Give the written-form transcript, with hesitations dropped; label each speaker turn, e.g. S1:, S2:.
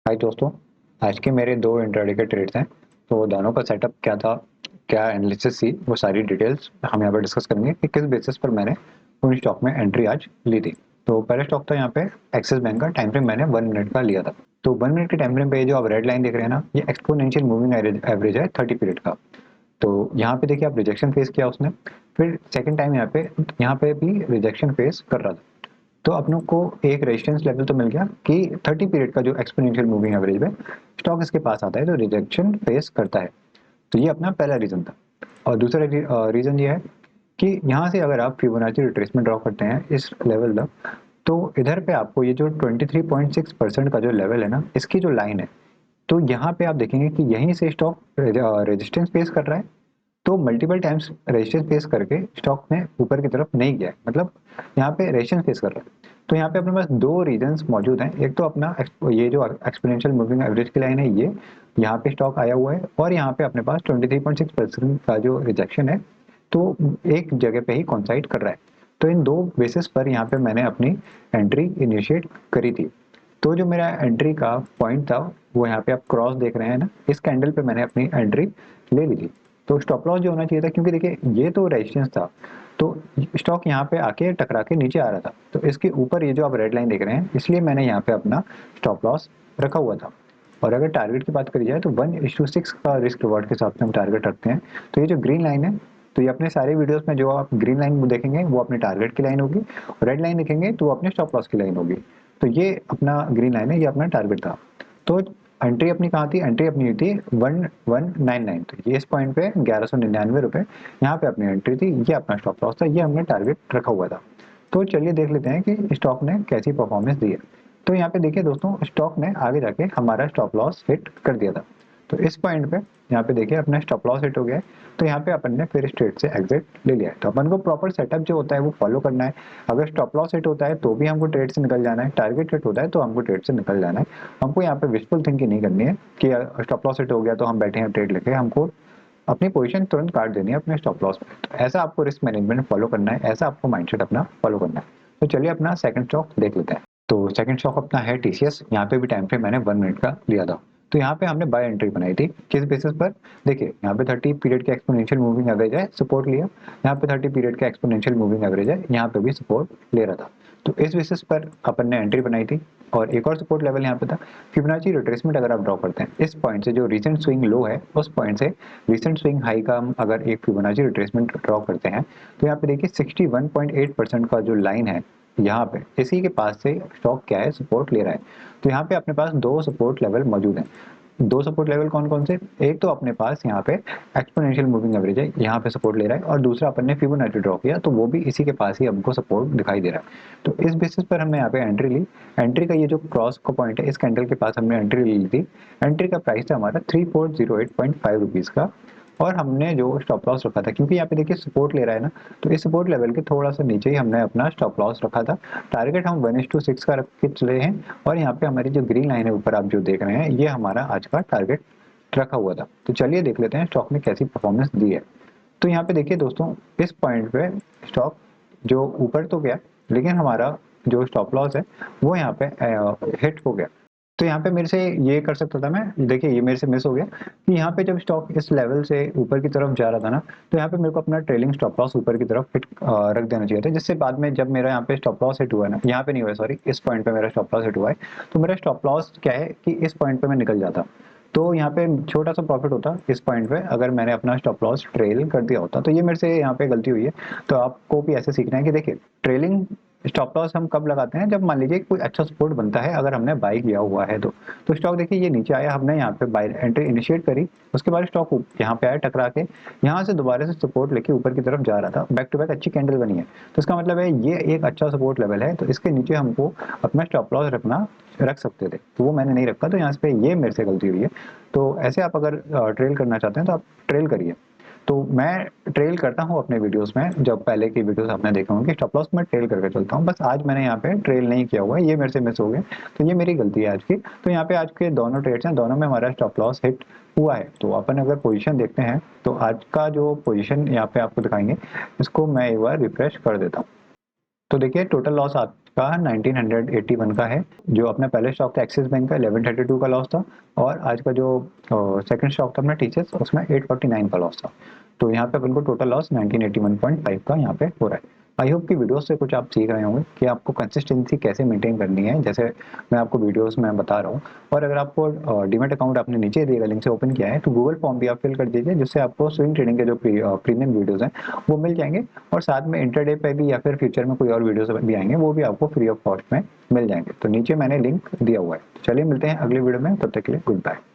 S1: हाय दोस्तों। आज के मेरे दो इंट्राडे के ट्रेड्स हैं। तो दोनों का सेटअप क्या था, क्या एनालिसिस थी, वो सारी डिटेल्स हम यहाँ पर डिस्कस करेंगे कि किस बेसिस पर मैंने उन स्टॉक में एंट्री आज ली थी। तो पहला स्टॉक था यहाँ पे एक्सिस बैंक का। टाइम फ्रेम मैंने 1 मिनट का लिया था। तो 1 मिनट के टाइम फ्रेम पे जो आप रेड लाइन देख रहे हैं ना, ये एक्सपोनेंशियल मूविंग एवरेज है 30 पीरियड का। तो यहाँ पे देखिए आप रिजेक्शन फेस किया उसने, फिर सेकंड टाइम यहाँ पे भी रिजेक्शन फेस कर रहा था। तो अपनों को एक रेजिस्टेंस लेवल तो मिल गया कि 30 पीरियड का जो एक्सपोनेंशियल मूविंग एवरेज है स्टॉक इसके पास आता है तो रिजेक्शन फेस करता है। तो ये अपना पहला रीजन था। और दूसरा रीजन ये है कि यहाँ से अगर आप फिबोनाची रिट्रेसमेंट ड्रॉ करते हैं इस लेवल तक, तो इधर पे आपको ये जो 23.6% का जो लेवल है ना, इसकी जो लाइन है, तो यहाँ पे आप देखेंगे कि यहीं से स्टॉक रेजिस्टेंस फेस कर रहा है। तो मल्टीपल टाइम्स रेजिस्टेंस फेस करके स्टॉक ने ऊपर की तरफ नहीं गया है, मतलब यहाँ पे रेजिस्टेंस फेस कर रहा है। तो यहाँ पे अपने पास दो रीजंस मौजूद हैं। एक तो अपना ये जो एक्सपोनेंशियल मूविंग एवरेज की लाइन है, ये यहाँ पे स्टॉक आया हुआ है, और यहाँ पे अपने पास 23.6% का जो रिजेक्शन है, तो एक जगह पे ही कॉन्साइड कर रहा है। तो इन दो बेसिस पर यहाँ पे मैंने अपनी एंट्री इनिशिएट करी थी। तो जो मेरा एंट्री का पॉइंट था, वो यहाँ पे आप क्रॉस देख रहे हैं ना, इस कैंडल पे मैंने अपनी एंट्री ले ली थी। तो स्टॉप लॉस जो होना चाहिए था, क्योंकि देखिए ये तो रेजिस्टेंस था, तो स्टॉक यहाँ पे आके टकरा के नीचे आ रहा था, तो इसके ऊपर ये जो आप रेड लाइन देख रहे हैं, इसलिए मैंने यहाँ पे अपना स्टॉप लॉस रखा हुआ था। और अगर टारगेट की बात करी जाए तो 1:6 का रिस्क रिवॉर्ड के हिसाब से हम टारगेट रखते हैं। तो ये जो ग्रीन लाइन है, तो ये अपने सारे वीडियोस में जो आप ग्रीन लाइन देखेंगे वो अपने टारगेट की लाइन होगी, और रेड लाइन देखेंगे तो वो अपने स्टॉप लॉस की लाइन होगी। तो ये अपना ग्रीन लाइन है, ये अपना टारगेट था। तो एंट्री अपनी कहाँ थी? एंट्री अपनी हुई थी 1199। तो ये इस पॉइंट पे 1199 रुपए यहाँ पे अपनी एंट्री थी। ये अपना स्टॉप लॉस था, ये हमने टारगेट रखा हुआ था। तो चलिए देख लेते हैं कि स्टॉक ने कैसी परफॉर्मेंस दी है। तो यहाँ पे देखिए दोस्तों, स्टॉक ने आगे जाके हमारा स्टॉप लॉस हिट कर दिया था। तो इस पॉइंट पे यहाँ पे देखिए अपना स्टॉप लॉस हिट हो गया है। तो यहाँ पे अपन ने फिर स्ट्रेट से एग्जिट ले लिया है। तो अपन को प्रॉपर सेटअप जो होता है वो फॉलो करना है। अगर स्टॉप लॉस हिट होता है तो भी हमको ट्रेड से निकल जाना है, टारगेट हिट होता है तो हमको ट्रेड से निकल जाना है। हमको यहाँ पे विशफुल थिंकिंग नहीं करनी है कि स्टॉप लॉस हिट हो गया तो हम बैठे हैं ट्रेड लेके। हमको अपनी पोजीशन तुरंत काट देनी है अपने स्टॉप लॉस में। तो ऐसा आपको रिस्क मैनेजमेंट फॉलो करना है, ऐसा आपको माइंडसेट अपना फॉलो करना है। तो चलिए अपना सेकंड स्टॉक देख लेते हैं। तो सेकंड स्टॉक अपना है टीसीएस। यहाँ पे भी टाइम फ्रेम मैंने 1 मिनट का लिया था। तो यहाँ पे हमने बाय एंट्री बनाई थी। किस बेसिस पर? देखिए यहाँ पे 30 पीरियड का एक्सपोनेंशियल मूविंग एवरेज है, सपोर्ट लिया। यहाँ पे 30 पीरियड का एक्सपोनेंशियल मूविंग एवरेज है, यहाँ पे भी सपोर्ट ले रहा था। तो इस बेसिस पर अपन ने एंट्री बनाई थी। और एक और सपोर्ट लेवल यहाँ पे था फिबोनाची रिट्रेसमेंट। अगर आप ड्रॉ करते हैं इस पॉइंट से, जो रिसेंट स्विंग लो है उस पॉइंट से रिसेंट स्विंग हाई का हम अगर एक फिबोनाची रिट्रेसमेंट ड्रॉ करते हैं, तो यहाँ पे देखिए 61.8% का जो लाइन है, यहाँ पे इसी के पास से स्टॉक क्या है, सपोर्ट ले रहा है। तो यहाँ पे अपने पास दो सपोर्ट लेवल मौजूद हैं। दो सपोर्ट लेवल कौन कौन से? एक तो अपने पास यहाँ पे एक्सपोनेंशियल मूविंग एवरेज है, यहाँ पे सपोर्ट ले रहा है, और दूसरा अपन ने फिबोनाची ड्रॉ किया तो वो भी इसी के पास ही हमको सपोर्ट दिखाई दे रहा है। तो इस बेसिस पर हमने यहाँ पे एंट्री ली। एंट्री का ये जो क्रॉस का पॉइंट है, इस कैंडल के पास हमने एंट्री ली थी। एंट्री का प्राइस था हमारा 3408.5 रुपीज का। और हमने जो स्टॉप लॉस रखा था, क्योंकि यहाँ पे देखिए सपोर्ट ले रहा है ना, तो इस सपोर्ट लेवल के थोड़ा सा नीचे ही हमने अपना स्टॉप लॉस रखा था। टारगेट हम 1:6 का रख के चले हैं। और यहाँ पे हमारी जो ग्रीन लाइन है ऊपर आप जो देख रहे हैं, ये हमारा आज का टारगेट रखा हुआ था। तो चलिए देख लेते हैं स्टॉक ने कैसी परफॉर्मेंस दी है। तो यहाँ पे देखिए दोस्तों, इस पॉइंट पे स्टॉक जो ऊपर तो गया, लेकिन हमारा जो स्टॉप लॉस है वो यहाँ पे हिट हो गया। तो यहाँ पे मेरे से ये कर सकता था मैं, देखिए ये मेरे से मिस हो गया कि यहाँ पे जब स्टॉक इस लेवल से ऊपर की तरफ जा रहा था ना, तो यहाँ पे मेरे को अपना ट्रेलिंग स्टॉप लॉस ऊपर की तरफ हिट रख देना चाहिए था, जिससे बाद में जब मेरा यहाँ पे स्टॉप लॉस हिट हुआ है ना, यहाँ पे नहीं हुआ सॉरी, इस पॉइंट पे मेरा स्टॉप लॉस हिट हुआ है, तो मेरा स्टॉप लॉस क्या है कि इस पॉइंट पे मैं निकल जाता। तो यहाँ पे छोटा सा प्रॉफिट होता इस पॉइंट पे, अगर मैंने अपना स्टॉप लॉस ट्रेल कर दिया होता। तो ये मेरे से यहाँ पे गलती हुई है। तो आपको भी ऐसे सीखना है कि देखिए ट्रेलिंग स्टॉप लॉस हम कब लगाते हैं? जब मान लीजिए कोई अच्छा सपोर्ट बनता है, अगर हमने बाई किया हुआ है तो स्टॉक देखिए ये नीचे आया, हमने यहाँ पे बाई एंट्री इनिशिएट करी, उसके बाद स्टॉक यहाँ पे आया टकरा के, यहाँ से दोबारा से सपोर्ट लेके ऊपर की तरफ जा रहा था, बैक टू बैक अच्छी कैंडल बनी है। तो इसका मतलब है ये एक अच्छा सपोर्ट लेवल है, तो इसके नीचे हमको अपना स्टॉप लॉस रख सकते थे, तो वो मैंने नहीं रखा। तो यहाँ पे ये मेरे से गलती हुई है। तो ऐसे आप अगर ट्रेल करना चाहते हैं तो आप ट्रेल करिए। तो मैं ट्रेल करता हूँ अपने वीडियोस में, जब पहले की वीडियोस आपने देखा होंगे, स्टॉप लॉस में ट्रेल करके चलता हूँ। बस आज मैंने यहाँ पे ट्रेल नहीं किया हुआ है, ये मेरे से मिस हो गया, तो ये मेरी गलती है आज की। तो यहाँ पे आज के दोनों ट्रेड्स हैं, दोनों में हमारा स्टॉप लॉस हिट हुआ है। तो अपन अगर पोजीशन देखते हैं, तो आज का जो पोजीशन यहाँ पे आपको दिखाएंगे, इसको मैं एक बार रिफ्रेश कर देता हूँ। तो देखिए टोटल लॉस का 1981 का है। जो अपना पहले स्टॉक था एक्सिस बैंक का 1132 का लॉस था, और आज का जो सेकंड स्टॉक था अपना टीसीएस, उसमें 849 का लॉस था। तो यहाँ पे अपन को टोटल लॉस 1981.5 का यहाँ पे हो रहा है। आई होप कि वीडियो से कुछ आप सीख रहे होंगे कि आपको कंसिस्टेंसी कैसे मेंटेन करनी है, जैसे मैं आपको वीडियोस में बता रहा हूँ। और अगर आपको डीमेट अकाउंट आपने नीचे दिए गए लिंक से ओपन किया है तो गूगल फॉर्म भी आप फिल कर दीजिए, जिससे आपको स्विंग ट्रेडिंग के जो प्रीमियम वीडियोस हैं वो मिल जाएंगे, और साथ में इंटरडे पे भी या फिर फ्यूचर में कोई और वीडियोस भी आएंगे, वो भी आपको फ्री ऑफ कॉस्ट में मिल जाएंगे। तो नीचे मैंने लिंक दिया हुआ है। चलिए मिलते हैं अगले वीडियो में, तब तक के लिए गुड बाय।